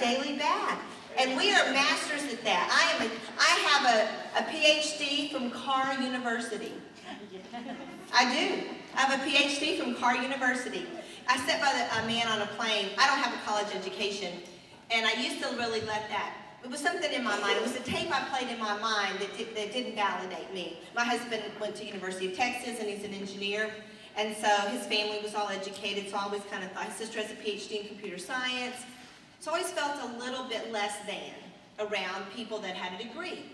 daily bath. And we are masters at that. I have a PhD from Carr University. I do. I have a PhD from Carr University. I sat by a man on a plane. I don't have a college education, and I used to really let that. It was something in my mind. It was a tape I played in my mind that didn't validate me. My husband went to University of Texas, and he's an engineer, and so his family was all educated, so I always kind of thought, his sister has a PhD in computer science, so I always felt a little bit less than around people that had a degree.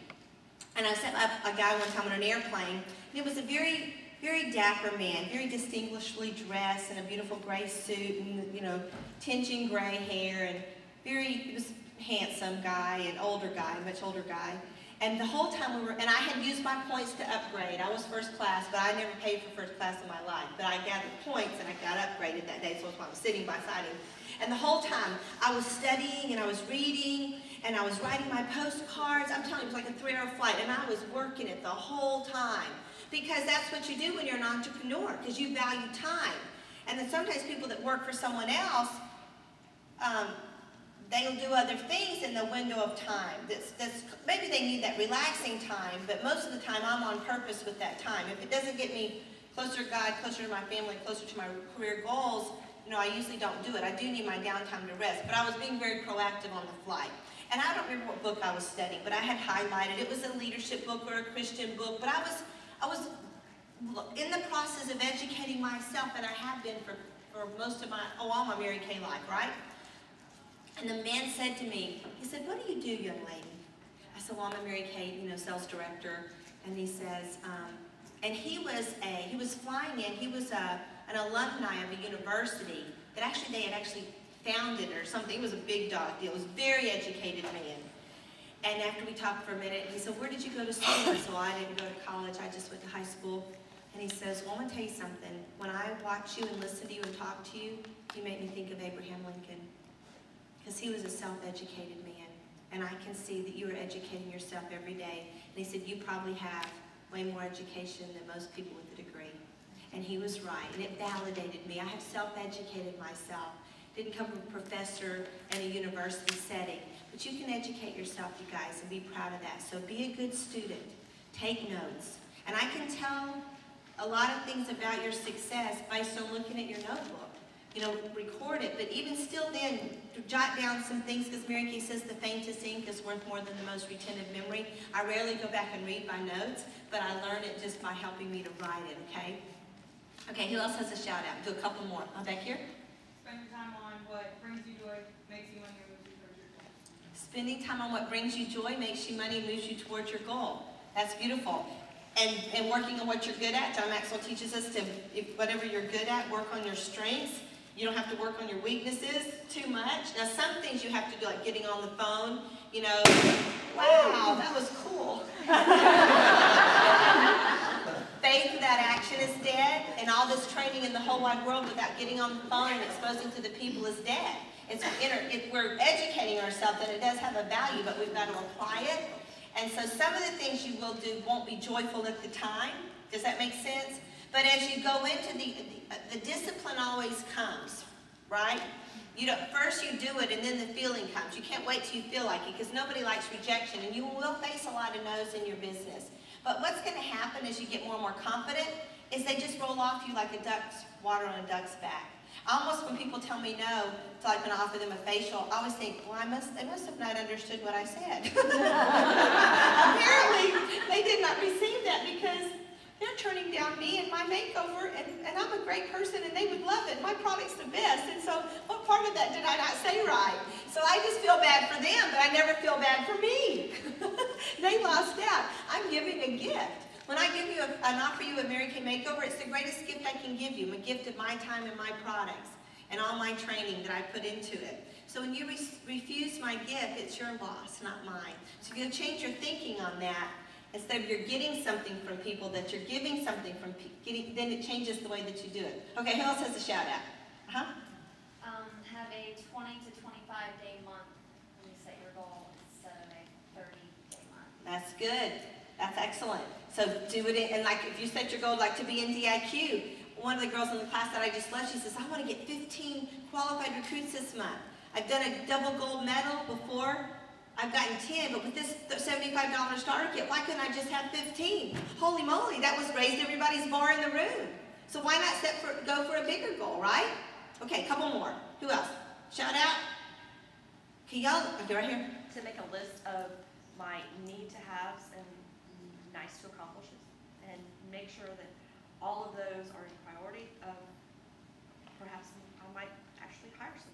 And I sat by a guy one time on an airplane, and it was a very, very dapper man, very distinguishedly dressed in a beautiful gray suit and, you know, tingeing gray hair, and he was handsome guy, an older guy, much older guy. And the whole time and I had used my points to upgrade. I was first class, but I never paid for first class in my life. But I gathered points and I got upgraded that day, so that's why I was sitting beside him. And the whole time I was studying and I was reading and I was writing my postcards. I'm telling you, it was like a 3-hour flight, and I was working it the whole time. Because that's what you do when you're an entrepreneur, because you value time. And then sometimes people that work for someone else, they'll do other things in the window of time. Maybe they need that relaxing time, but most of the time I'm on purpose with that time. If it doesn't get me closer to God, closer to my family, closer to my career goals, you know, I usually don't do it. I do need my downtime to rest, but I was being very proactive on the flight. And I don't remember what book I was studying, but I had highlighted. It was a leadership book or a Christian book, but I was in the process of educating myself, and I have been for most of all my Mary Kay life, right? And the man said to me, he said, "What do you do, young lady?" I said, "Well, I'm a Mary Kay, you know, sales director." And he says, and he was flying in. He was an alumni of a university that they had founded or something. It was a big dog deal. It was a very educated man. And after we talked for a minute, he said, "Where did you go to school?" I said, "Well, I didn't go to college. I just went to high school." And he says, "Well, I'm going to tell you something. When I watch you and listen to you and talk to you, you make me think of Abraham Lincoln. Because he was a self-educated man. And I can see that you are educating yourself every day." And he said, "You probably have way more education than most people with a degree." And he was right. And it validated me. I have self-educated myself. Didn't come from a professor in a university setting. But you can educate yourself, you guys, and be proud of that. So be a good student. Take notes. And I can tell a lot of things about your success based on looking at your notebook. You know, record it, but even still then, jot down some things, because Mary Kay says the faintest ink is worth more than the most retentive memory. I rarely go back and read my notes, but I learn it just by helping me to write it, okay? Okay, who else has a shout out? Do a couple more. Back here. Spend your time on what brings you joy, makes you money, and moves you towards your goal. Spending time on what brings you joy, makes you money, and moves you towards your goal. That's beautiful. And working on what you're good at. John Maxwell teaches us to, whatever you're good at, work on your strengths. You don't have to work on your weaknesses too much. Now, some things you have to do, like getting on the phone, you know. Wow, that was cool. Faith without action is dead, and all this training in the whole wide world without getting on the phone and exposing to the people is dead. We're educating ourselves that it does have a value, but we've got to apply it. And so some of the things you will do won't be joyful at the time. Does that make sense? But as you go into the discipline always comes, right? First you do it, and then the feeling comes. You can't wait till you feel like it, because nobody likes rejection, and you will face a lot of no's in your business. But what's going to happen as you get more and more confident is they just roll off you like water on a duck's back. Almost when people tell me no, it's like when I offer them a facial, I always think, well, they must have not understood what I said. Apparently, they did not receive that, because they're turning down me and my makeover, and I'm a great person, and they would love it. My product's the best, and so what part of that did I not say right? So I just feel bad for them, but I never feel bad for me. They lost out. I'm giving a gift. When I give you and offer you a Mary Kay makeover, it's the greatest gift I can give you, a gift of my time and my products and all my training that I put into it. So when you refuse my gift, it's your loss, not mine. So if you'll change your thinking on that, instead of you're getting something from people, that you're giving something from people, then it changes the way that you do it. Okay, who else has a shout out? Have a 20 to 25 day month when you set your goal instead of a 30-day month. That's good. That's excellent. So do it, and like if you set your goal like to be in DIQ, one of the girls in the class that I just left, she says, "I want to get 15 qualified recruits this month." I've done a double gold medal before. I've gotten 10, but with this $75 starter kit, why couldn't I just have 15? Holy moly, that was raised everybody's bar in the room. So why not go for a bigger goal, right? Okay, a couple more. Who else? Shout out. Okay, y'all, okay, right here. To make a list of my need to haves and nice to accomplishes, and make sure that all of those are in priority. Perhaps I might actually hire somebody.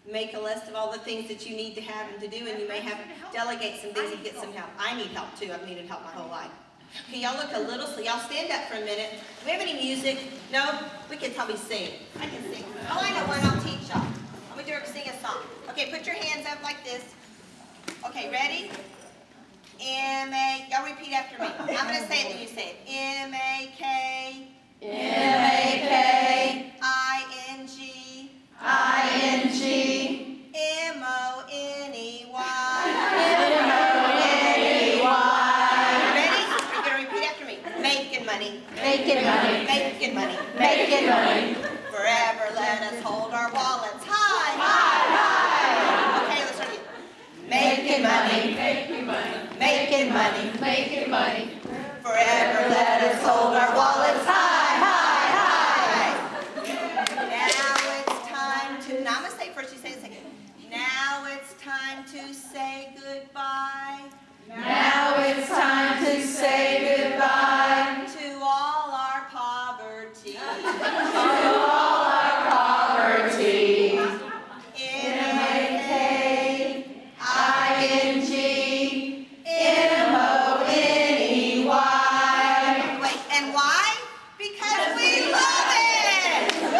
Make a list of all the things that you need to have and to do, and you may have delegate some things and get some help. I need help too. I've needed help my whole life. Okay, y'all look a little, so y'all stand up for a minute. Do we have any music? No? We can probably sing. I can sing. Oh, I know one. I'll teach y'all. I'm going to sing a song. Okay, put your hands up like this. Okay, ready? M-A, y'all repeat after me. I'm going to say it and you say it. M-A-K. M-A-K. I-N-G. I-N-G. M-O-N-E-Y. M-O-N-E-Y. Ready? You're going to repeat after me. Making money. Making money. Making money. Making money. Forever let us hold our wallets high. High, high. Okay, let's start again. Making money. Making money. Making money. Making money. Forever let us hold our wallets high, high, high. Now it's time to, now I'm going to say it first, you say it second. Now it's time to say goodbye. Now it's time to say goodbye to all our poverty. To all our poverty. M-A-K-I-N-G. M-O-N-E-Y. Wait, and why? Because we love it! Woo!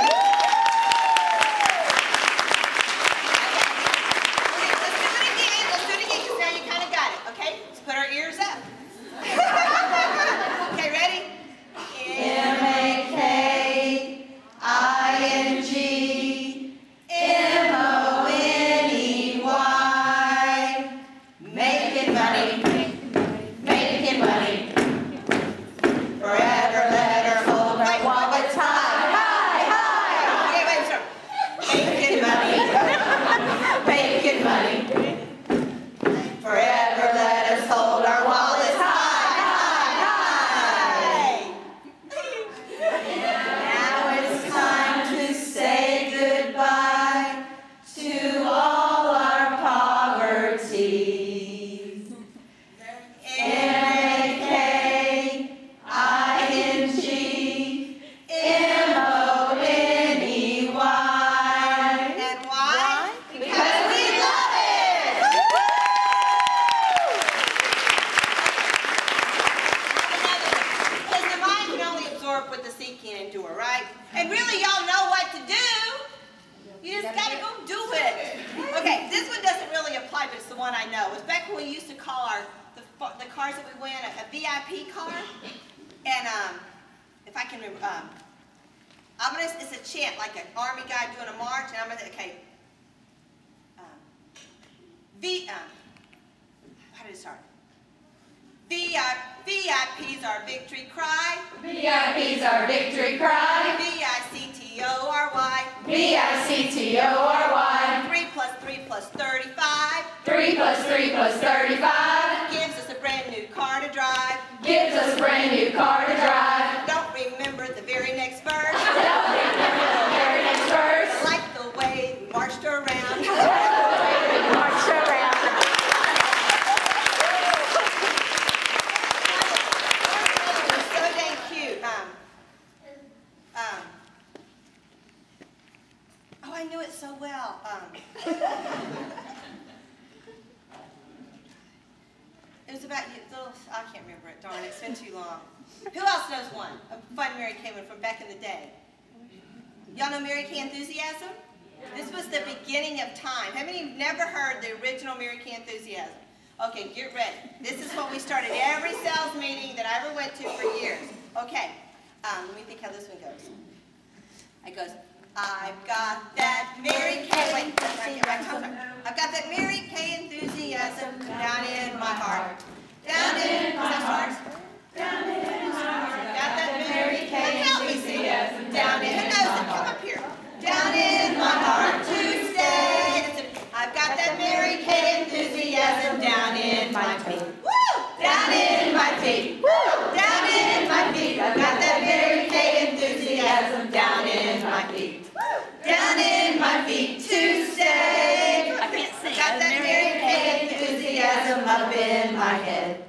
Okay, let's do it again. Let's do it again, because now you kind of got it, okay? Let's put our ears up. Okay, ready? M-A-K-I-N-G. M-O-N-E-Y. Making money. Making money. Forever let her hold our wallets high, high, high. Okay, wait, sir. Making money. Making money. Forever let us hold our wallets high, high, high. Now it's time to say goodbye to all our poverty. M-A-K-I-N-G. M-O-N-E-Y. And why? Because we love it! Because the mind can only absorb what the seat can endure, right? And really, y'all know what to do. You just gotta go do it. Okay, this one doesn't really apply, but it's the one I know. It was back when we used to call the cars that we win a VIP car. And if I can remember, it's a chant, like an army guy doing a march, and I'm gonna, okay. How did it start? VIP's our victory cry. VIP's our victory cry. V-I-C-T-O-R-Y. V-I-C-T-O-R-Y. 3 plus 3 plus 35. 3 plus 3 plus 35. Gives us a brand new car to drive. Gives us a brand new car to drive. Don't remember the very next verse. Don't remember the very next verse. Like the way we marched around. Marched around. So dang cute. Oh, I knew it so well. It was about you, little, I can't remember it, darn, it's been too long. Who else knows one? A fun Mary Kay one from back in the day. Y'all know Mary Kay Enthusiasm? This was the beginning of time. How many have never heard the original Mary Kay Enthusiasm? Okay, get ready. This is what we started every sales meeting that I ever went to for years. Okay, let me think how this one goes. It goes, I've got that Mary Kay, wait, I've got that Mary Kay enthusiasm down in my heart. Down in my heart. Down in my heart. Got that Mary Kay enthusiasm down in, who knows it? Come up here. Down in my feet. Woo! Down in my feet. I've got that Mary Kay enthusiasm down in my feet. Down in my feet to stay. I can't sing. Got that Mary Kay enthusiasm up in my head.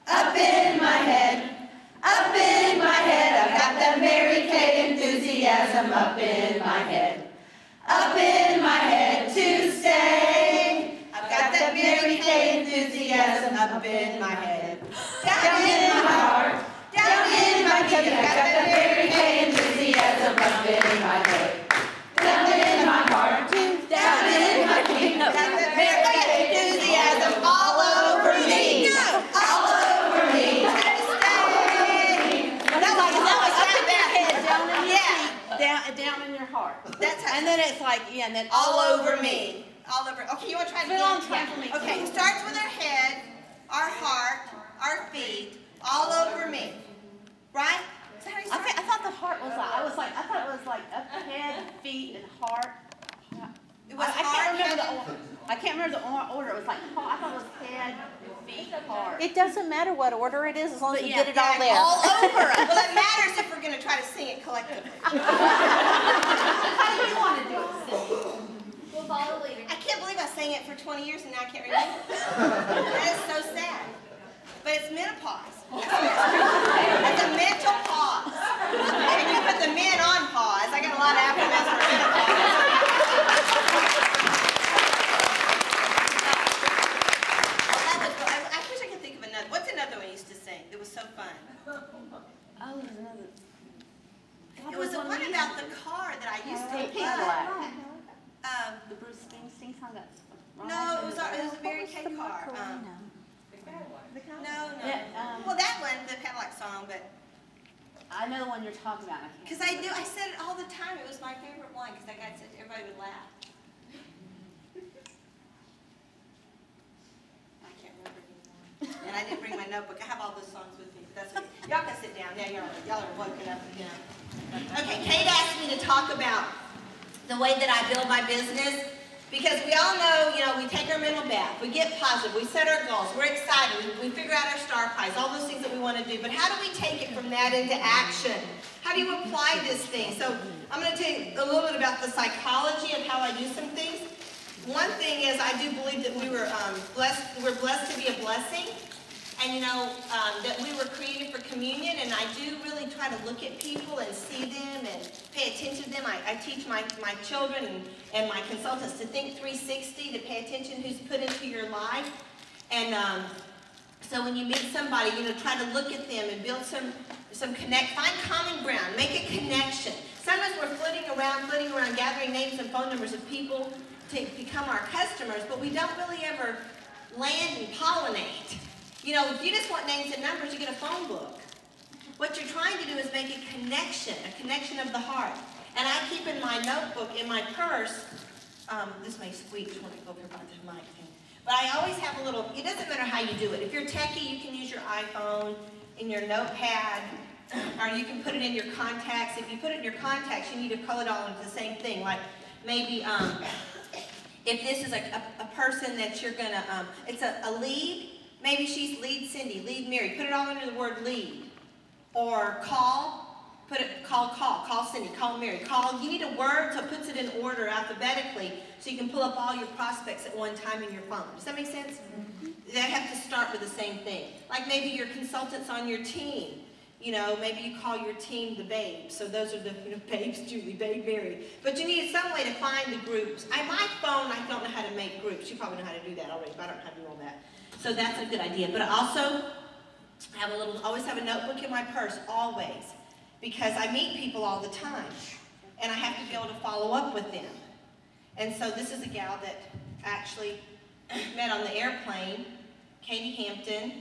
Up in my head. Up in my head. I've got that Mary Kay enthusiasm up in my head. Up in my head to stay. I've got that Mary Kay enthusiasm up in my head. Down in my heart. Down in my feet. I've got that Mary Kay enthusiasm up in my head. Down in my heart. Down in my feet. I've got that Mary Kay enthusiasm all over me. All over me. Down in your heart. That's how, And then it's like, yeah, and then all over me. All over. Okay, you want to try to Put on time for me. Okay, it starts with our head, our heart, our feet, all over me. Right? Is that how you start? I thought the heart was like, I thought it was like up head, feet, and heart. It was I heart, can't remember head, the order. I can't remember the order. It was like, I thought it was head, feet, heart. It doesn't matter what order it is as long as But you yeah, get it all there. all over us. Well, it matters if we're going to try to sing it collectively. How do you want to do it, Cindy? We'll follow the leader. I can't believe I sang it for 20 years and now I can't remember. That is so sad. But it's menopause. It's a mental pause. And you put the men on pause. I got a lot of acronyms for menopause. I wish I could think of another. What's another one I used to sing? It was so fun. Oh, there's another. It was the one about the car that I used to Cadillac. love. The Bruce Springsteen song. No, it was a Mary Kay car. No. Yeah, Well, that one, the Cadillac song, but I know the one you're talking about. I can't. because I said it all the time. It was my favorite one because that guy said everybody would laugh. I can't remember anymore. And I didn't bring my notebook. I have all those songs with me. But that's okay. Y'all can sit down. Now y'all are woken up again. Okay, Kate asked me to talk about the way that I build my business. Because we all know, we take our mental bath, we get positive, we set our goals, we're excited, we figure out our star prize, all those things that we want to do. But how do we take it from that into action? How do you apply this thing? So I'm going to tell you a little bit about the psychology of how I do some things. One thing is I do believe that we're blessed to be a blessing. And that we were created for communion, and I do really try to look at people and see them and pay attention to them. I teach my children and my consultants to think 360, to pay attention who's put into your life. And so when you meet somebody, try to look at them and build some connect, find common ground, make a connection. Sometimes we're flitting around, gathering names and phone numbers of people to become our customers, but we don't really ever land and pollinate. If you just want names and numbers, you get a phone book. What you're trying to do is make a connection of the heart. And I keep in my notebook, in my purse, this may squeak when I go over by the mic thing, but I always have a little, it doesn't matter how you do it. If you're techie, you can use your iPhone, in your notepad, or you can put it in your contacts. If you put it in your contacts, you need to call it all into the same thing. Like maybe if this is a person that you're going to, it's a lead. Maybe she's lead Cindy, lead Mary. Put it all under the word lead. Or call, call Cindy, call Mary. Call, you need a word so it puts it in order alphabetically so you can pull up all your prospects at one time in your phone. Does that make sense? They have to start with the same thing. Like maybe your consultants on your team. Maybe you call your team the babes. So those are the babes, Julie, babe, Mary. But you need some way to find the groups. My phone, I don't know how to make groups. You probably know how to do that already, but I don't know how to do all that. So that's a good idea. But I also always have a notebook in my purse, always. Because I meet people all the time. And I have to be able to follow up with them. And so this is a gal that actually met on the airplane, Katie Hampton.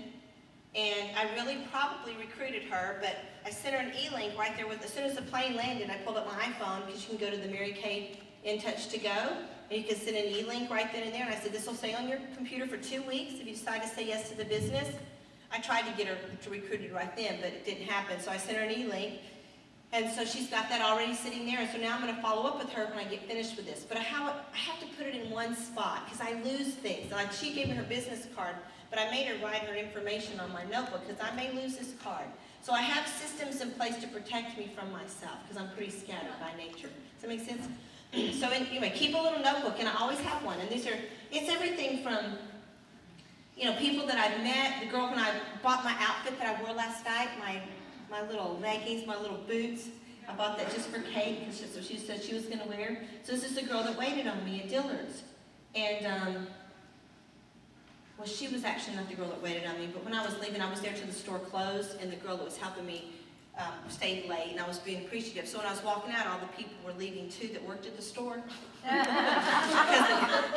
And I really probably recruited her, but I sent her an e-link right there as soon as the plane landed, I pulled up my iPhone because you can go to the Mary Kay In Touch to Go. And you can send an e-link right then and there. And I said, this will stay on your computer for 2 weeks if you decide to say yes to the business. I tried to get her to recruited right then, but it didn't happen. So I sent her an e-link. And so she's got that already sitting there, and so now I'm going to follow up with her when I get finished with this. But I have to put it in one spot because I lose things. Like she gave me her business card, but I made her write her information on my notebook because I may lose this card. So I have systems in place to protect me from myself because I'm pretty scattered by nature. Does that make sense? So anyway, keep a little notebook, and I always have one. And it's everything from, people that I've met. The girl when I bought my outfit that I wore last night, my little leggings, my little boots. I bought that just for Kate because that's what she said she was going to wear. So this is the girl that waited on me at Dillard's. And, well, she was actually not the girl that waited on me, but when I was leaving, I was there till the store closed, and the girl that was helping me stayed late, and I was being appreciative. So when I was walking out, all the people were leaving too that worked at the store. Because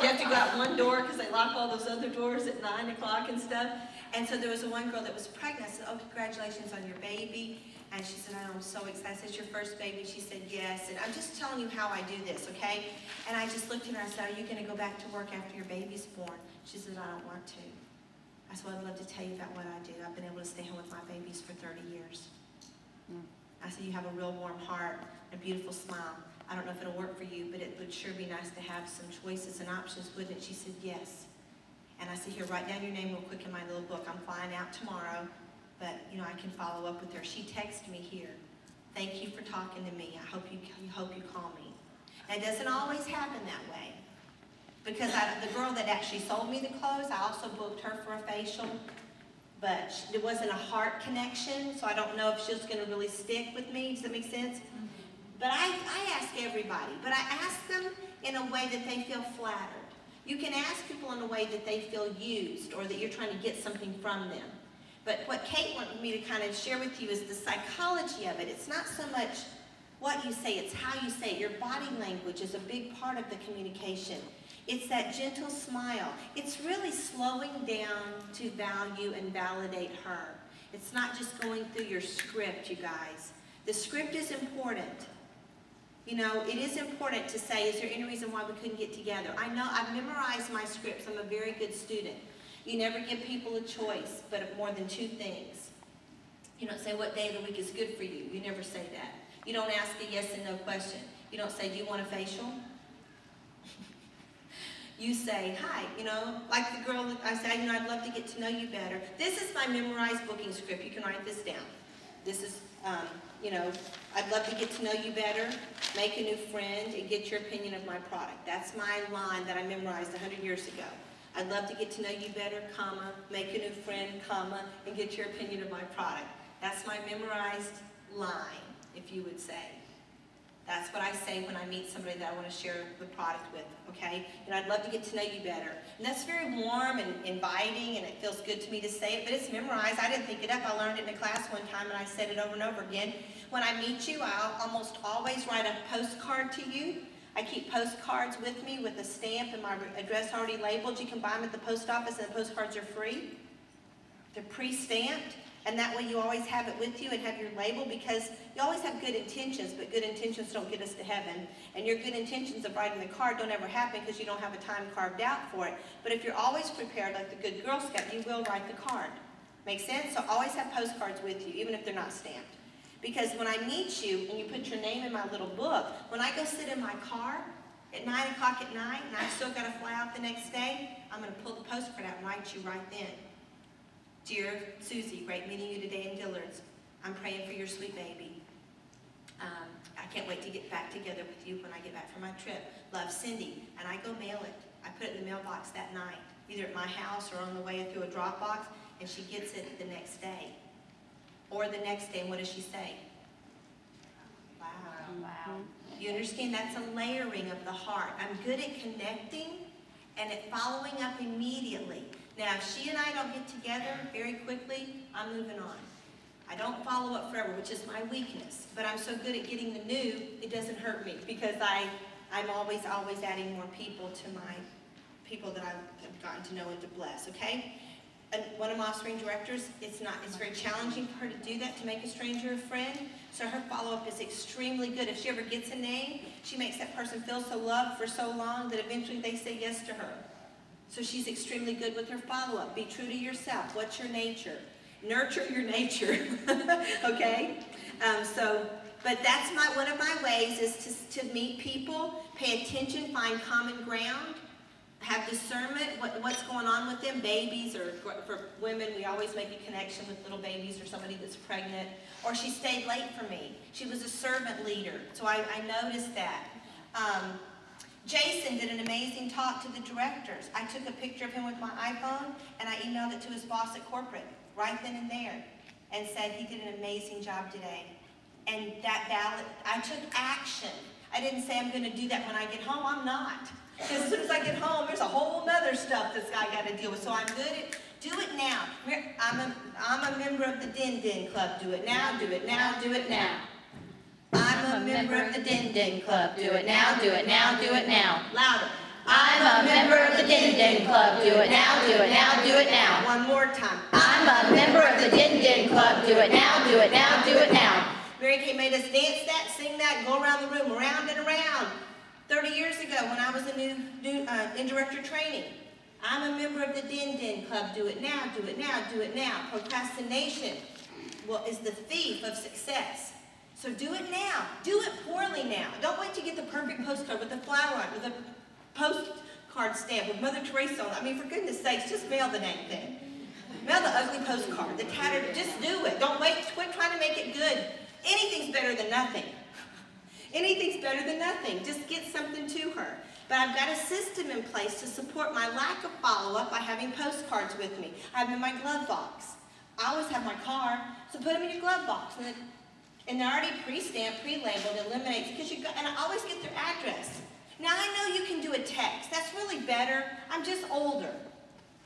you have to go out one door because they lock all those other doors at 9 o'clock and stuff. And so there was one girl that was pregnant. I said, "Oh, congratulations on your baby." And she said, "Oh, I'm so excited. Is this your first baby?" She said, "Yes." And I'm just telling you how I do this, okay? And I just looked at her and I said, "Are you going to go back to work after your baby's born?" She said, "I don't want to." I said, "Well, I'd love to tell you about what I do. I've been able to stay home with my babies for 30 years. I said, "You have a real warm heart and a beautiful smile. I don't know if it'll work for you, but it would sure be nice to have some choices and options, wouldn't it?" She said, "Yes." And I said, "Here, write down your name real quick in my little book. I'm flying out tomorrow, but, I can follow up with her." She texted me here, "Thank you for talking to me. I hope you call me." And it doesn't always happen that way. Because the girl that actually sold me the clothes, I also booked her for a facial. But it wasn't a heart connection, so I don't know if she was going to really stick with me. Does that make sense? But I ask everybody, but I ask them in a way that they feel flattered. You can ask people in a way that they feel used or that you're trying to get something from them. But what Kate wanted me to kind of share with you is the psychology of it. It's not so much what you say, it's how you say it. Your body language is a big part of the communication. It's that gentle smile. It's really slowing down to value and validate her. It's not just going through your script, you guys. The script is important. It is important to say, is there any reason why we couldn't get together? I know I've memorized my scripts. I'm a very good student. You never give people a choice, but of more than 2 things. You don't say what day of the week is good for you. You never say that. You don't ask a yes and no question. You don't say, "Do you want a facial?" You say, "Hi," like the girl that I say, "I'd love to get to know you better." This is my memorized booking script. You can write this down. This is, "I'd love to get to know you better, make a new friend, and get your opinion of my product." That's my line that I memorized 100 years ago. "I'd love to get to know you better, comma, make a new friend, comma, and get your opinion of my product." That's my memorized line, if you would say. That's what I say when I meet somebody that I want to share the product with, okay? And "I'd love to get to know you better." And that's very warm and inviting, and it feels good to me to say it, but it's memorized. I didn't think it up. I learned it in a class one time, and I said it over and over again. When I meet you, I'll almost always write a postcard to you. I keep postcards with me with a stamp and my address already labeled. You can buy them at the post office, and the postcards are free. They're pre-stamped. And that way you always have it with you and have your label, because you always have good intentions, but good intentions don't get us to heaven. And your good intentions of writing the card don't ever happen because you don't have a time carved out for it. But if you're always prepared, like the good Girl Scout, you will write the card. Make sense? So always have postcards with you, even if they're not stamped. Because when I meet you and you put your name in my little book, when I go sit in my car at 9 o'clock at night and I've still got to fly out the next day, I'm going to pull the postcard out and write you right then. "Dear Susie, great meeting you today in Dillard's. I'm praying for your sweet baby. I can't wait to get back together with you when I get back from my trip. Love, Cindy." And I go mail it. I put it in the mailbox that night, either at my house or on the way through a drop box, and she gets it the next day. Or the next day, and what does she say? "Wow." Wow. You understand? That's a layering of the heart. I'm good at connecting and at following up immediately. Now, if she and I don't get together very quickly, I'm moving on. I don't follow up forever, which is my weakness. But I'm so good at getting the new, it doesn't hurt me, because I'm always adding more people to my people that I've gotten to know and to bless, okay? And one of my offspring directors, it's very challenging for her to do that, to make a stranger a friend. So her follow-up is extremely good. If she ever gets a name, she makes that person feel so loved for so long that eventually they say yes to her. So she's extremely good with her follow-up. Be true to yourself. What's your nature? Nurture your nature, okay? So but that's one of my ways is to meet people, pay attention, find common ground, have discernment, what's going on with them, babies, or for women, we always make a connection with little babies or somebody that's pregnant. Or she stayed late for me. She was a servant leader, so I noticed that. Jason did an amazing talk to the directors. I took a picture of him with my iPhone, and I emailed it to his boss at corporate, right then and there, and said he did an amazing job today. And I took action. I didn't say I'm going to do that when I get home. I'm not. Because as soon as I get home, there's a whole other stuff this guy got to deal with. So I'm good at, do it now. I'm a member of the Din Din Club. Do it now, do it now, do it now. I'm a member of the Din Din Club. Do it now, do it now, do it now. Louder. I'm a member of the Din Din Club. Do it now, do it now, do it now. One more time. I'm a member of the Din Din Club. Do it now, do it now, do it now. Mary Kay made us dance that, sing that, go around the room, around and around. 30 years ago when I was in director training. I'm a member of the Din Din Club. Do it now, do it now, do it now. Procrastination is the thief of success. So do it now. Do it poorly now. Don't wait to get the perfect postcard with the flower on it, with a postcard stamp with Mother Teresa on it. I mean, for goodness sakes, just mail the dang thing. Mail the ugly postcard, the tattered, just do it. Don't wait, quit trying to make it good. Anything's better than nothing. Anything's better than nothing. Just get something to her. But I've got a system in place to support my lack of follow-up by having postcards with me. I have them in my glove box. I always have my car, so put them in your glove box. And they're already pre-stamped, pre-labeled, eliminates, and I always get their address. Now I know you can do a text. That's really better. I'm just older.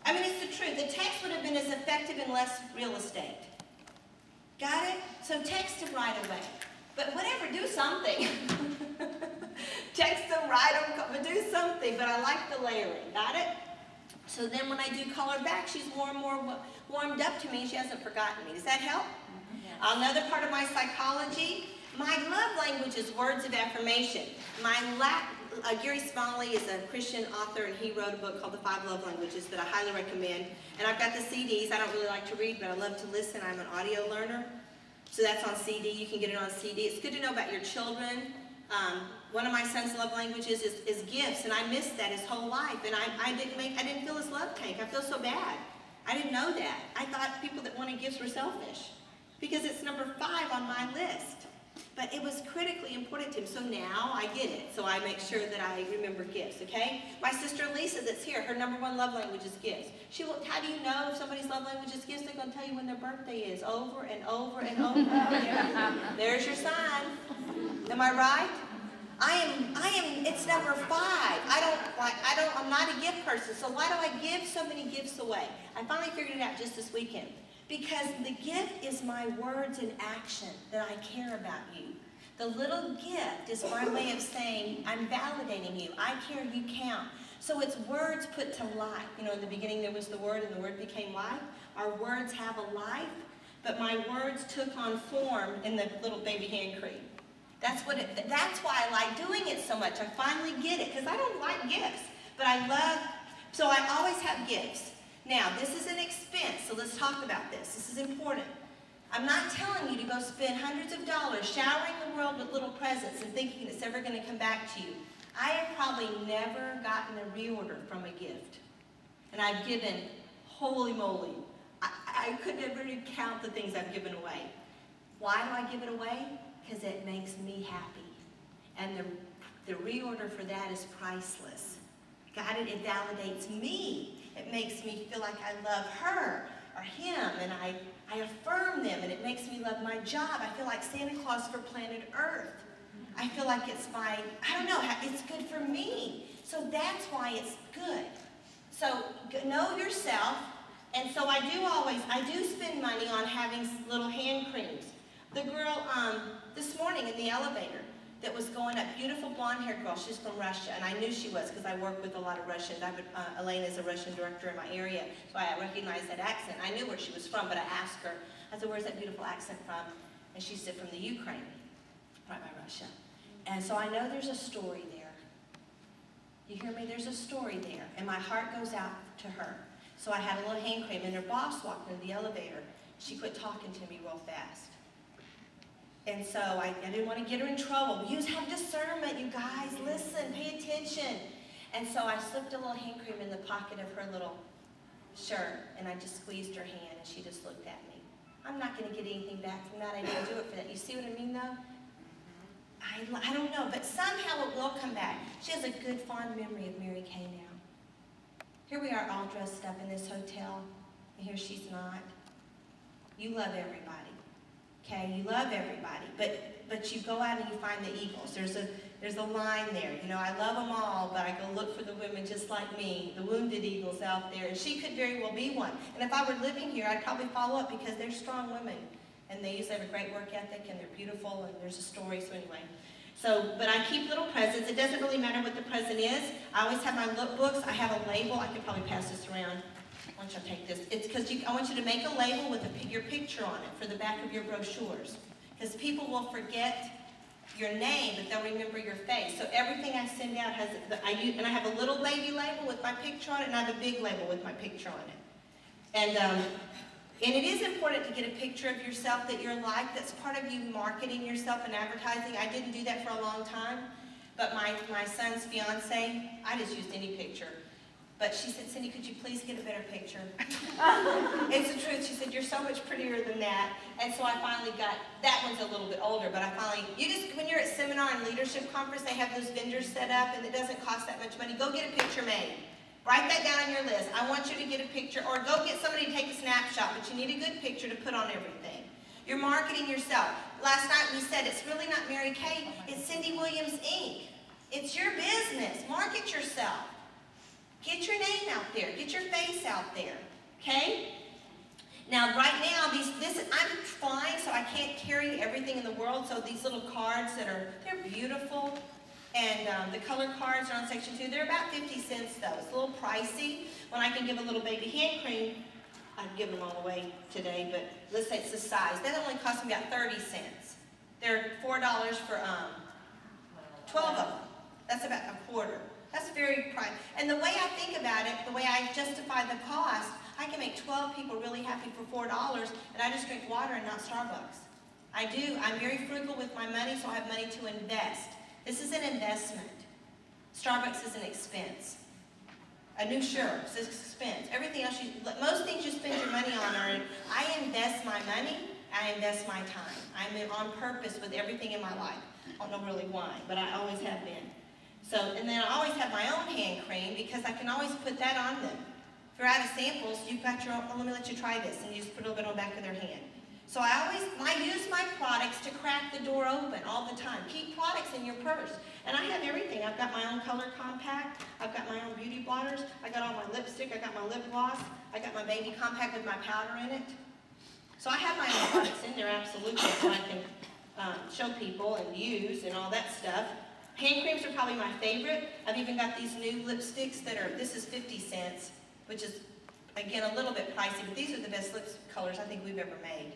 I mean, it's the truth. The text would have been as effective in less real estate. Got it? So text them right away. But whatever, do something. Text them, write them, but do something. But I like the layering. Got it? So then when I do call her back, she's more and more warmed up to me. She hasn't forgotten me. Does that help? Yes. Another part of my psychology, my love language is words of affirmation. Gary Smalley is a Christian author, and he wrote a book called The 5 Love Languages that I highly recommend. And I've got the CDs. I don't really like to read, but I love to listen. I'm an audio learner. So that's on CD. You can get it on CD. It's good to know about your children. One of my son's love languages is gifts, and I missed that his whole life. And I didn't fill his love tank. I feel so bad. I didn't know that. I thought people that wanted gifts were selfish because it's number 5 on my list. But it was critically important to him. So now I get it. So I make sure that I remember gifts, okay? My sister Lisa that's here, her number 1 love language is gifts. How do you know if somebody's love language is gifts? They're going to tell you when their birthday is over and over and over. There's your sign. Am I right? It's number 5. I'm not a gift person. So why do I give so many gifts away? I finally figured it out just this weekend. Because the gift is my words in action that I care about you. The little gift is my way of saying, I'm validating you. I care, you count. So it's words put to life. You know, in the beginning there was the Word, and the Word became life. Our words have a life, but my words took on form in the little baby hand cream. That's why I like doing it so much. I finally get it, because I don't like gifts. But so I always have gifts. Now, this is an expense, so let's talk about this. This is important. I'm not telling you to go spend hundreds of dollars showering the world with little presents and thinking it's ever going to come back to you. I have probably never gotten a reorder from a gift. And I've given, holy moly, I couldn't ever count the things I've given away. Why do I give it away? Because it makes me happy. And the reorder for that is priceless. Got it? It validates me. It makes me feel like I love her or him, and I affirm them, and it makes me love my job. I feel like Santa Claus for planet Earth. I feel like it's it's good for me. So that's why it's good. So know yourself, and so I do spend money on having little hand creams. The girl this morning in the elevator that was going up, beautiful blonde-haired girl, she's from Russia, and I knew she was because I work with a lot of Russians. Elaine is a Russian director in my area, so I recognized that accent. I knew where she was from, but I asked her, I said, where's that beautiful accent from? And she said, from the Ukraine, right by Russia. And so I know there's a story there. You hear me? There's a story there, and my heart goes out to her. So I had a little hand cream, and her boss walked into the elevator. She quit talking to me real fast. And so I didn't want to get her in trouble. You have discernment, you guys. Listen, pay attention. And so I slipped a little hand cream in the pocket of her little shirt, and I just squeezed her hand, and she just looked at me. I'm not going to get anything back from that. I didn't do it for that. You see what I mean, though? I don't know, but somehow it will come back. She has a good, fond memory of Mary Kay now. Here we are all dressed up in this hotel, and here she's not. You love everybody, okay? You love everybody, but you go out and you find the eagles. There's a line there. You know, I love them all, but I go look for the women just like me, the wounded eagles out there, and she could very well be one. And if I were living here, I'd probably follow up because they're strong women, and they usually have a great work ethic, and they're beautiful, and there's a story, so anyway. But I keep little presents. It doesn't really matter what the present is. I always have my lookbooks. I have a label. I could probably pass this around. Why don't you take this? It's because I want you to make a label with your picture on it for the back of your brochures. Because people will forget your name, but they'll remember your face. So everything I send out has, and I have a little baby label with my picture on it, and I have a big label with my picture on it. And it is important to get a picture of yourself that you're like. That's part of you marketing yourself and advertising. I didn't do that for a long time, but my son's fiance, I just used any picture. But she said, Cindy, could you please get a better picture? It's the truth. She said, you're so much prettier than that. And so I finally got, that one's a little bit older, but I finally, when you're at seminar and leadership conference, they have those vendors set up, and it doesn't cost that much money. Go get a picture made. Write that down on your list. I want you to get a picture, or go get somebody to take a snapshot, but you need a good picture to put on everything. You're marketing yourself. Last night we said it's really not Mary Kay, it's Cindy Williams, Inc. It's your business. Market yourself. Get your name out there. Get your face out there. Okay? Now, right now, I'm flying, so I can't carry everything in the world. So these little cards they're beautiful. And the color cards are on section 2. They're about 50 cents, though. It's a little pricey. When I can give a little baby hand cream, I'd give them all away today, but let's say it's the size. That only cost me about 30 cents. They're $4 for 12 of them. That's about a quarter. That's very pricey. And the way I think about it, the way I justify the cost, I can make 12 people really happy for $4, and I just drink water and not Starbucks. I do. I'm very frugal with my money, so I have money to invest. This is an investment. Starbucks is an expense. A new shirt is an expense. Everything else, most things you spend your money on are, I invest my money, I invest my time. I'm on purpose with everything in my life. I don't know really why, but I always have been. So, and then I always have my own hand cream because I can always put that on them. If you're out of samples, you've got your own, let me let you try this, and you just put a little bit on the back of their hand. So I use my products to crack the door open all the time. Keep products in your purse. And I have everything. I've got my own color compact. I've got my own beauty blotters. I got all my lipstick. I got my lip gloss. I got my baby compact with my powder in it. So I have my own products in there, absolutely, so I can show people and use and all that stuff. Hand creams are probably my favorite. I've even got these new lipsticks this is 50 cents, which is, again, a little bit pricey, but these are the best lip colors I think we've ever made.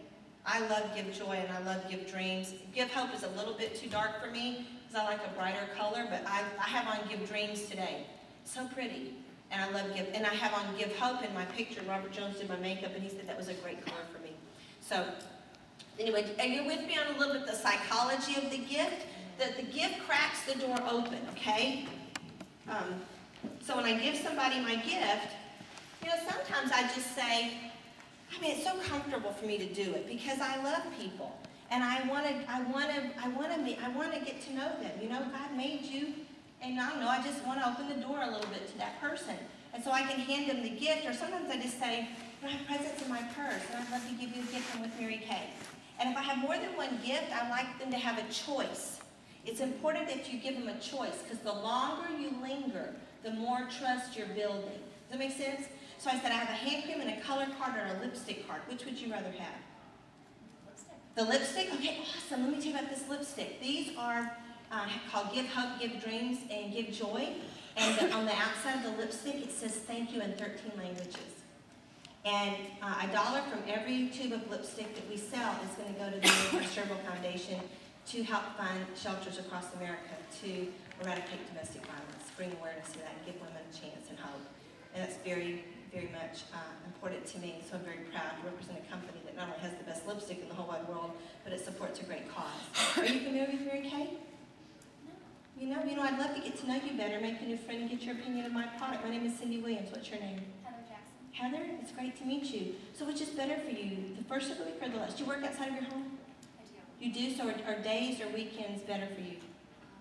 I love Give Joy and I love Give Dreams. Give Hope is a little bit too dark for me because I like a brighter color, but I have on Give Dreams today. So pretty. And I love and I have on Give Hope in my picture. Robert Jones did my makeup and he said that was a great color for me. So anyway, are you with me on a little bit the psychology of the gift? That the gift cracks the door open, okay? So when I give somebody my gift, sometimes I just say, it's so comfortable for me to do it because I love people and I want to get to know them. God made you, and I don't know, I just want to open the door a little bit to that person. And so I can hand them the gift, or sometimes I just say, I have presents in my purse and I'd love to give you a gift. I'm with Mary Kay. And if I have more than one gift, I like them to have a choice. It's important that you give them a choice because the longer you linger, the more trust you're building. Does that make sense? So I said, I have a hand cream and a color card or a lipstick card. Which would you rather have? Lipstick. The lipstick? Okay, awesome. Let me tell you about this lipstick. These are called Give Hope, Give Dreams, and Give Joy. And on the outside of the lipstick, it says thank you in 13 languages. And $1 from every tube of lipstick that we sell is going to go to the American Cerebral Foundation to help fund shelters across America to eradicate domestic violence, bring awareness to that, and give women a chance and hope. And that's very, very much important to me, so I'm very proud to represent a company that not only has the best lipstick in the whole wide world, but it supports a great cause. Are you familiar with Mary Kay? You know, I'd love to get to know you better, make a new friend, and get your opinion of my product. My name is Cindy Williams. What's your name? Heather Jackson. Heather, it's great to meet you. So which is better for you, the first of the week or the last? Do you work outside of your home? I do. You do, so are days or weekends better for you?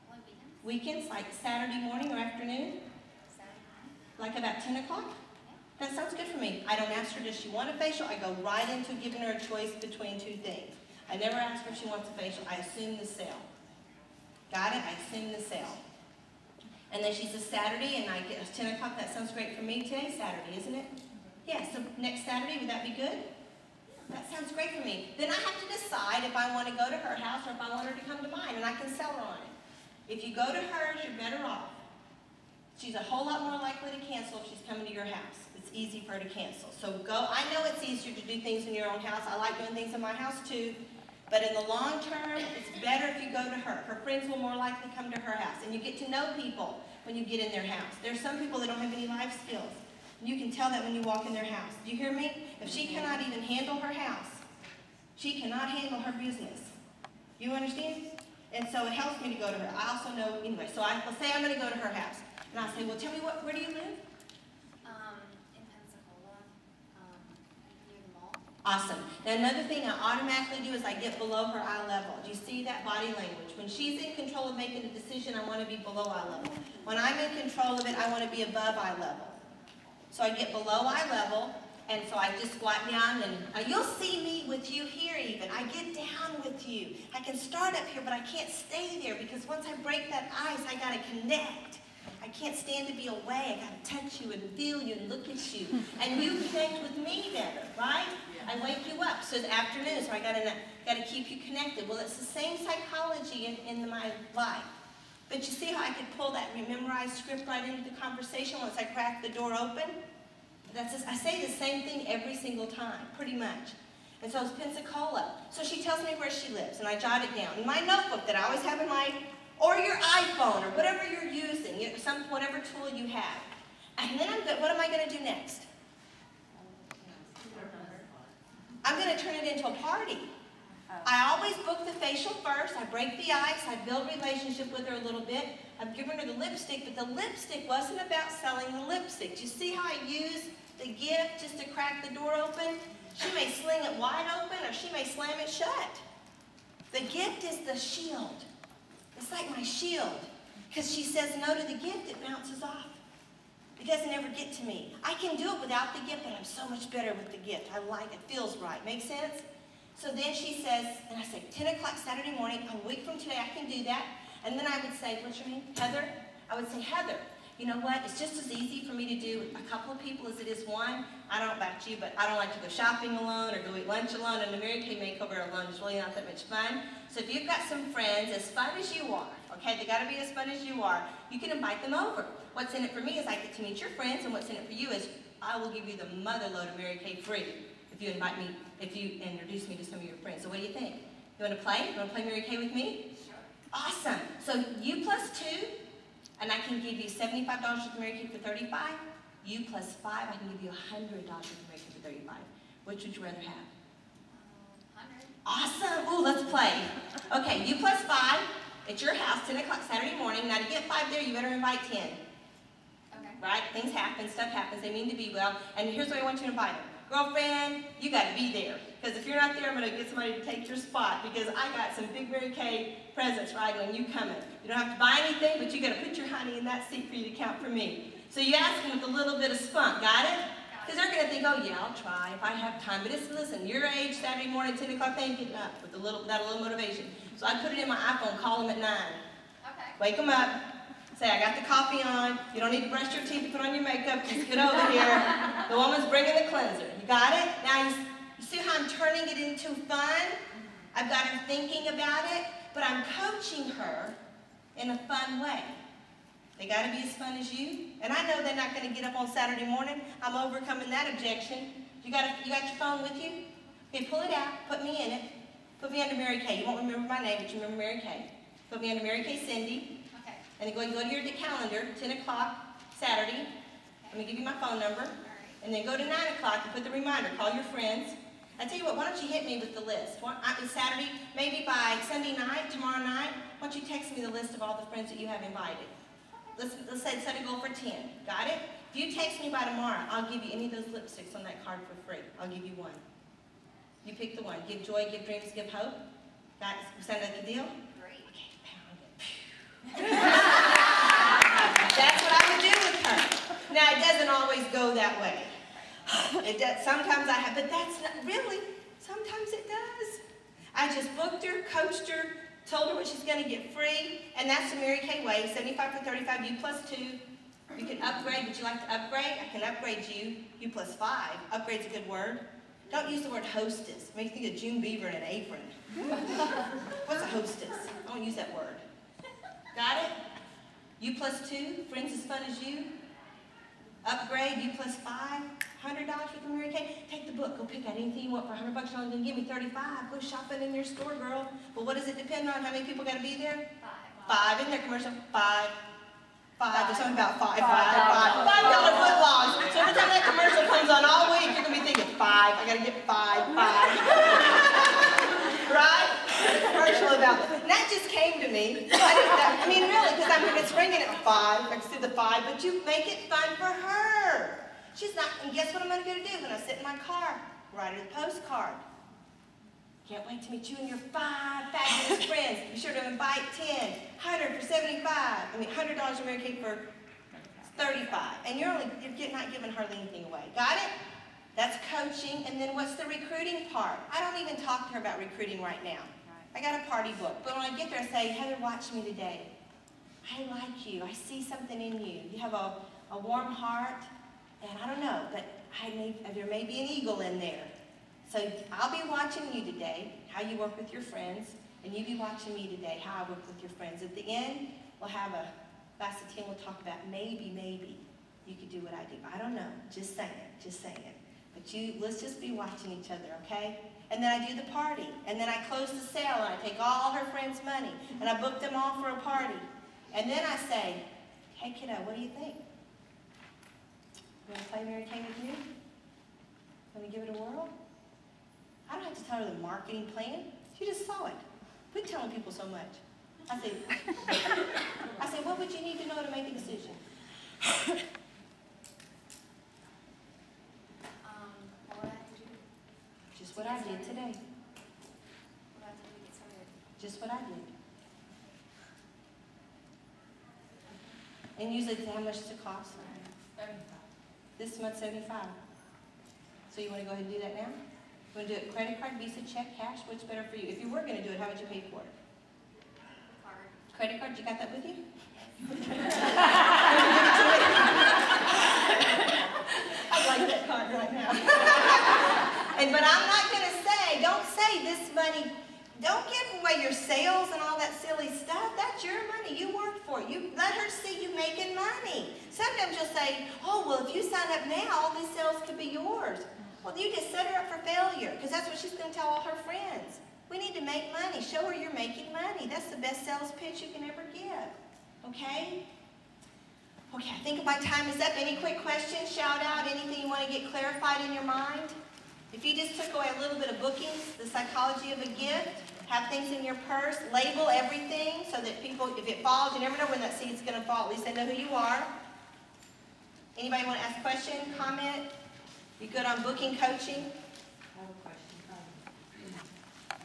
Only weekends. Weekends, like Saturday morning or afternoon? Saturday morning. Like about 10 o'clock? That sounds good for me. I don't ask her, does she want a facial? I go right into giving her a choice between two things. I never ask her if she wants a facial. I assume the sale. Got it? I assume the sale. And then she says Saturday, and I get 10 o'clock. That sounds great for me. Today's Saturday, isn't it? Yeah, so next Saturday, would that be good? That sounds great for me. Then I have to decide if I want to go to her house or if I want her to come to mine, and I can sell her on it. If you go to hers, you're better off. She's a whole lot more likely to cancel if she's coming to your house. It's easy for her to cancel. So go. I know it's easier to do things in your own house. I like doing things in my house too. But in the long term, it's better if you go to her. Her friends will more likely come to her house. And you get to know people when you get in their house. There's some people that don't have any life skills. You can tell that when you walk in their house. Do you hear me? If she cannot even handle her house, she cannot handle her business. You understand? And so it helps me to go to her. I also know, anyway, so I'll say I'm going to go to her house. And I'll say, well, tell me, where do you live? In Pensacola, near the mall. Awesome. Now another thing I automatically do is I get below her eye level. Do you see that body language? When she's in control of making a decision, I want to be below eye level. When I'm in control of it, I want to be above eye level. So I get below eye level, and so I just squat down, and you'll see me with you here even. I get down with you. I can start up here, but I can't stay there because once I break that ice, I got to connect. I can't stand to be away. I got to touch you and feel you and look at you. And you connect with me better, right? I wake you up. So it's afternoon, so I got to keep you connected. Well, it's the same psychology in my life. But you see how I could pull that memorized script right into the conversation once I crack the door open? I say the same thing every single time, pretty much. And so it's Pensacola. So she tells me where she lives, and I jot it down. In my notebook that I always have in my, or your iPhone, or whatever you're using, whatever tool you have. And then what am I going to do next? I'm going to turn it into a party. I always book the facial first. I break the ice. I build relationship with her a little bit. I've given her the lipstick, but the lipstick wasn't about selling the lipstick. Do you see how I use the gift just to crack the door open? She may sling it wide open, or she may slam it shut. The gift is the shield. It's like my shield. Because she says no to the gift, it bounces off. It doesn't ever get to me. I can do it without the gift, but I'm so much better with the gift. I like it. Feels right. Make sense? So then she says, and I say, 10 o'clock Saturday morning, a week from today, I can do that. And then I would say, what's your name? Heather? I would say, Heather, you know what? It's just as easy for me to do a couple of people as it is one. I don't know about you, but I don't like to go shopping alone or go eat lunch alone. And the Mary Kay makeover alone is really not that much fun. So if you've got some friends as fun as you are, okay, they got to be as fun as you are, you can invite them over. What's in it for me is I get to meet your friends, and what's in it for you is I will give you the mother load of Mary Kay free if you invite me, if you introduce me to some of your friends. So what do you think? You want to play? You want to play Mary Kay with me? Sure. Awesome. So you plus 2, and I can give you $75 with Mary Kay for $35. You plus 5, I can give you $100 with Mary Kay for $35. Which would you rather have? 100. Awesome. Ooh, let's play. Okay, you plus 5 at your house, 10 o'clock Saturday morning. Now to get 5 there, you better invite 10. Okay. Right? Things happen, stuff happens. They mean to be well. And here's what I want you to invite them. Girlfriend, you got to be there. Because if you're not there, I'm going to get somebody to take your spot. Because I got some big Mary Kay presents right when you come in. You don't have to buy anything, but you got to put your honey in that seat for you to count for me. So you ask them with a little bit of spunk. Got it? Because they're going to think, oh yeah, I'll try if I have time. But it's, listen, your age, Saturday morning, 10 o'clock, they ain't getting up with without a little motivation. So I put it in my iPhone, call them at 9. Okay. Wake them up. Say, I got the coffee on. You don't need to brush your teeth and put on your makeup. Just get over here. The woman's bringing the cleanser. You got it? Now, you see how I'm turning it into fun? I've got her thinking about it, but I'm coaching her in a fun way. They got to be as fun as you. And I know they're not going to get up on Saturday morning. I'm overcoming that objection. You got your phone with you? Okay, pull it out. Put me in it. Put me under Mary Kay. You won't remember my name, but you remember Mary Kay. Put me under Mary Kay Cindy. Okay. And then go and go to your calendar, 10 o'clock Saturday. Let me give you my phone number. All right. And then go to 9 o'clock and put the reminder, call your friends. I tell you what, why don't you hit me with the list? It's Saturday, maybe by Sunday night, tomorrow night, why don't you text me the list of all the friends that you have invited? Let's say set a goal for 10. Got it? If you text me by tomorrow, I'll give you any of those lipsticks on that card for free. I'll give you one. You pick the one. Give joy, give dreams, give hope. Sound like a deal? Great. Okay, pound it. That's what I would do with her. Now, it doesn't always go that way. It does, sometimes I have, but that's not really, sometimes it does. I just booked her, coached her, told her what she's going to get free, and that's the Mary Kay way, 75 for 35, U plus 2. You can upgrade. Would you like to upgrade? I can upgrade you, U plus 5. Upgrade's a good word. Don't use the word hostess. It makes me think of June Beaver in an apron. What's a hostess? I don't use that word. Got it? U plus 2, friends as fun as you. Upgrade, U plus 5, $100 with the Mary Kay. Take the book, go pick out anything you want for $100. You're only gonna give me 35. Go shopping in your store, girl. Well, what does it depend on? How many people gotta be there? 5 in their commercial. 5. There's something about $5 foot longs. So every time that commercial comes on all week, you're gonna be thinking 5. I gotta get 5. Right? The commercial about that. And that just came to me. I mean, really, because it's ringing at 5. I can see the 5, but you make it fun for her. She's not, and guess what I'm gonna go to do when I sit in my car? Write her the postcard. Can't wait to meet you and your 5 fabulous friends. Be sure to invite 10. 100 for 75. I mean, $100 in Mary Kay for 35. And you're not giving hardly anything away. Got it? That's coaching. And then what's the recruiting part? I don't even talk to her about recruiting right now. I got a party book. But when I get there, I say, Heather, watch me today. I like you. I see something in you. You have a warm heart. And I don't know, but there may be an eagle in there. So I'll be watching you today, how you work with your friends, and you be watching me today, how I work with your friends. At the end, we'll have a glass of tea and we'll talk about maybe you could do what I do. I don't know, just saying. But let's just be watching each other, okay? And then I do the party, and then I close the sale, and I take all her friends' money, and I book them all for a party. And then I say, hey kiddo, what do you think? You want to play Mary Kay with me? Want to give it a whirl? I don't have to tell her the marketing plan. She just saw it. We're telling people so much. I say, what would you need to know to make a decision? What would I have to do? Just what I did today. What do I have to do to get started? Just what I did. And usually, how much does it cost? 75. This month, 75. So you want to go ahead and do that now? You want to do it credit card, Visa, check, cash? What's better for you? If you were going to do it, how would you pay for it? Card. Credit card, you got that with you? I like that card right now. But I'm not going to say, don't say this money, don't give away your sales and all that silly stuff. That's your money. You worked for it. You let her see you making money. Sometimes you'll say, oh, well, if you sign up now, all these sales could be yours. Well, you just set her up for failure, because that's what she's going to tell all her friends. We need to make money. Show her you're making money. That's the best sales pitch you can ever give. Okay? Okay, I think my time is up. Any quick questions? Shout out. Anything you want to get clarified in your mind? If you just took away a little bit of bookings, the psychology of a gift, have things in your purse, label everything so that people, if it falls, you never know when that seed's going to fall. At least they know who you are. Anybody want to ask a question, comment? You good on booking coaching? I have a question.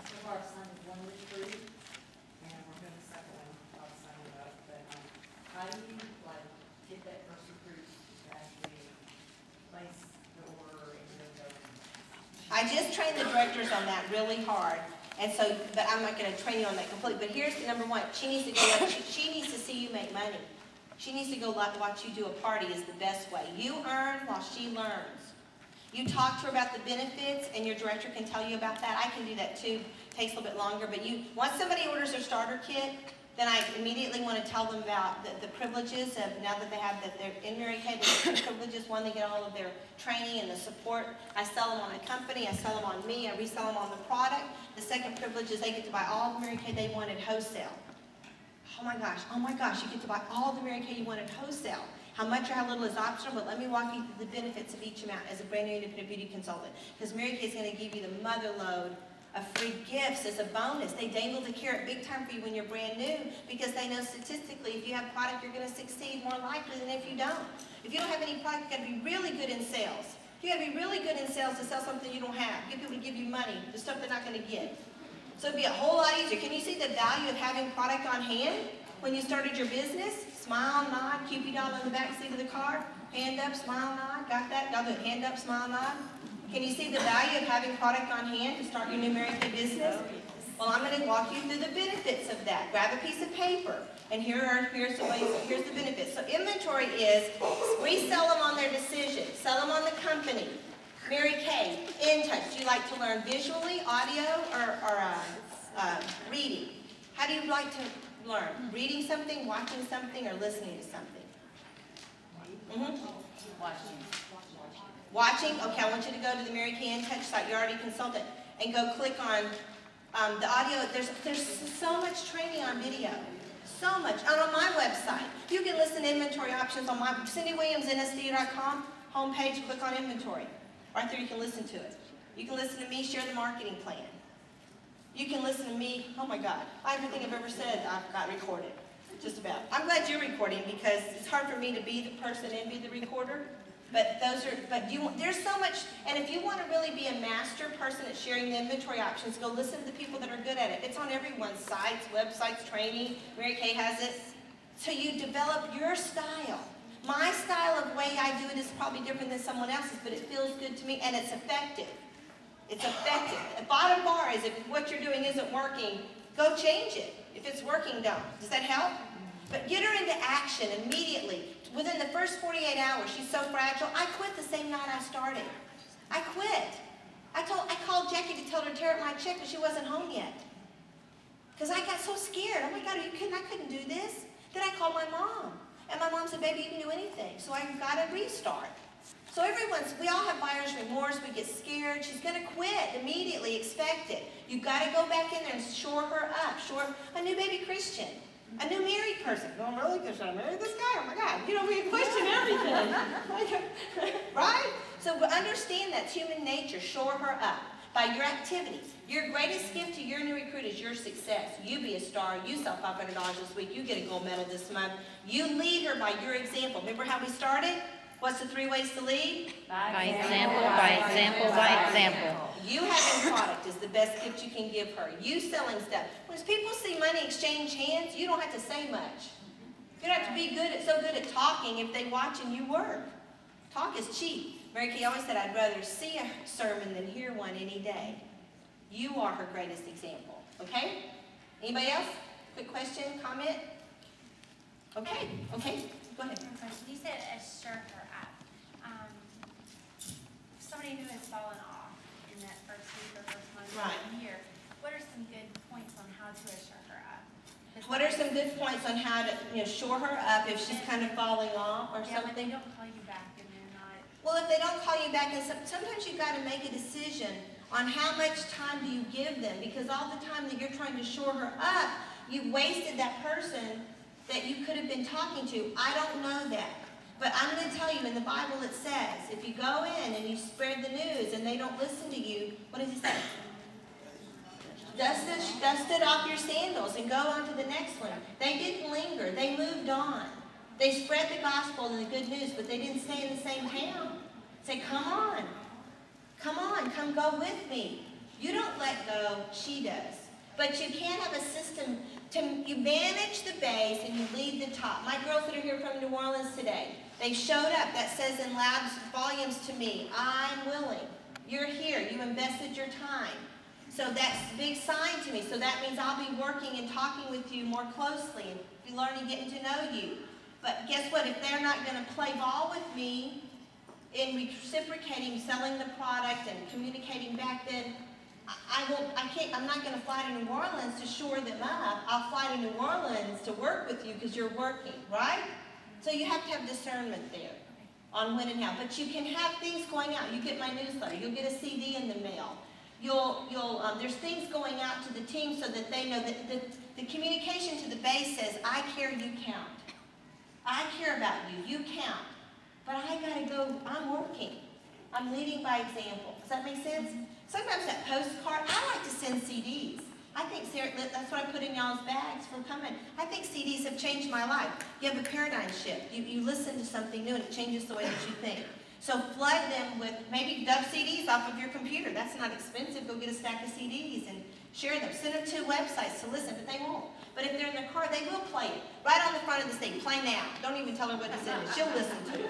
So far I've signed one recruit, and we're doing the second one, I'll sign it up, but how do you, get that first recruit to actually place the order and then go? I just trained the directors on that really hard, and so, but I'm not going to train you on that completely. But here's the number one: she needs to go. She needs to see you make money. She needs to go watch you do a party. Is the best way. You earn while she learns. You talk to her about the benefits, and your director can tell you about that. I can do that too. It takes a little bit longer, but once somebody orders their starter kit, then I immediately want to tell them about the privileges of, now that they're in Mary Kay, there's 2 privileges. One, they get all of their training and the support. I sell them on the company, I sell them on me, I resell them on the product. The second privilege is they get to buy all the Mary Kay they wanted wholesale. Oh my gosh, you get to buy all the Mary Kay you wanted wholesale. How much or how little is optional, but let me walk you through the benefits of each amount as a brand new independent beauty consultant. Because Mary Kay is going to give you the mother load of free gifts as a bonus. They dangle the carrot big time for you when you're brand new because they know statistically if you have product, you're going to succeed more likely than if you don't. If you don't have any product, you've got to be really good in sales. You got to be really good in sales to sell something you don't have. Get people to give you money, the stuff they're not going to get. So it'd be a whole lot easier. Can you see the value of having product on hand when you started your business? Smile, nod, Cupid doll in the back seat of the car. Hand up, smile, nod. Got that? Y'all do it. Hand up, smile, nod. Can you see the value of having product on hand to start your new Mary Kay business? Well, I'm going to walk you through the benefits of that. Grab a piece of paper, and here's the benefits. So inventory is resell them on their decision, sell them on the company. Mary Kay, in touch. Do you like to learn visually, audio, or reading? How do you like to learn? Reading something, watching something, or listening to something? Watching? Okay, I want you to go to the Mary Kay In Touch site. You're already consulted. And go click on the audio. There's so much training on video. So much. And on my website, you can listen to inventory options on my CindyWilliamsNSD.com homepage. Click on inventory. Right there you can listen to it. You can listen to me share the marketing plan. You can listen to me. Oh my God. Everything I've ever said, I've got recorded. Just about. I'm glad you're recording because it's hard for me to be the person and be the recorder. But there's so much, and if you want to really be a master person at sharing the inventory options, go listen to the people that are good at it. It's on everyone's sites, websites, training. Mary Kay has it. So you develop your style. My style of way I do it is probably different than someone else's, but it feels good to me, and it's effective. It's effective. The bottom bar is if what you're doing isn't working, go change it. If it's working, don't. Does that help? But get her into action immediately. Within the first 48 hours, she's so fragile. I quit the same night I started. I quit. I called Jackie to tell her to tear up my check, but she wasn't home yet. Because I got so scared. Oh my God, are you kidding? I couldn't do this. Then I called my mom. And my mom said, baby, you can do anything. So I got to restart. So we all have buyer's remorse. We get scared. She's going to quit immediately. Expect it. You've got to go back in there and shore her up. A new baby Christian. A new married person. No, really? Because I married this guy? Oh my God. You know, we question everything. Right? So understand that's human nature. Shore her up by your activity. Your greatest gift to your new recruit is your success. You be a star. You sell $500 this week. You get a gold medal this month. You lead her by your example. Remember how we started? What's the 3 ways to lead? By example, by example, by example. You having product is the best gift you can give her. You selling stuff. When people see money exchange hands, you don't have to say much. You don't have to be so good at talking if they watch and you work. Talk is cheap. Mary Kay always said, I'd rather see a sermon than hear one any day. You are her greatest example. Okay? Anybody else? Quick question, comment? Okay. Okay. Go ahead. You said assure her up. Somebody who has fallen off in that first week or first month Right. of the year, what are some good points on how to assure her up? What are some good points on how to shore her up if she's kind of falling off or Yeah, when they something? don't call you back and they're not. Well, if they don't call you back, and sometimes you've got to make a decision on how much time do you give them, because all the time that you're trying to shore her up, you've wasted that person that you could have been talking to. I don't know that. But I'm going to tell you, in the Bible it says, if you go in and you spread the news and they don't listen to you, what does it say? Dust it off your sandals and go on to the next one. They didn't linger. They moved on. They spread the gospel and the good news, but they didn't stay in the same town. Say, come on. Come on. Come go with me. You don't let go. She does. But you can have a system. You manage the base and you lead the top. My girls that are here from New Orleans today, they showed up. That says in loud volumes to me, I'm willing. You're here. You invested your time. So that's a big sign to me. So that means I'll be working and talking with you more closely and be learning, getting to know you. But guess what? If they're not going to play ball with me in reciprocating, selling the product and communicating back, then I'm not going to fly to New Orleans to shore them up. I'll fly to New Orleans to work with you because you're working, right? So you have to have discernment there on when and how. But you can have things going out. You get my newsletter. You'll get a CD in the mail. There's things going out to the team so that they know that the communication to the base says, I care, you count. I care about you. You count. But I gotta go, I'm working. I'm leading by example. Does that make sense? Sometimes that postcard, I like to send CDs. I think, Sarah, that's what I put in y'all's bags for coming. I think CDs have changed my life. You have a paradigm shift. You listen to something new and it changes the way that you think. So flood them with, maybe dub CDs off of your computer. That's not expensive. Go get a stack of CDs and share them. Send them to websites to listen, but they won't. But if they're in the car, they will play it. Right on the front of the thing. Play now. Don't even tell her what to send it. She'll listen to it.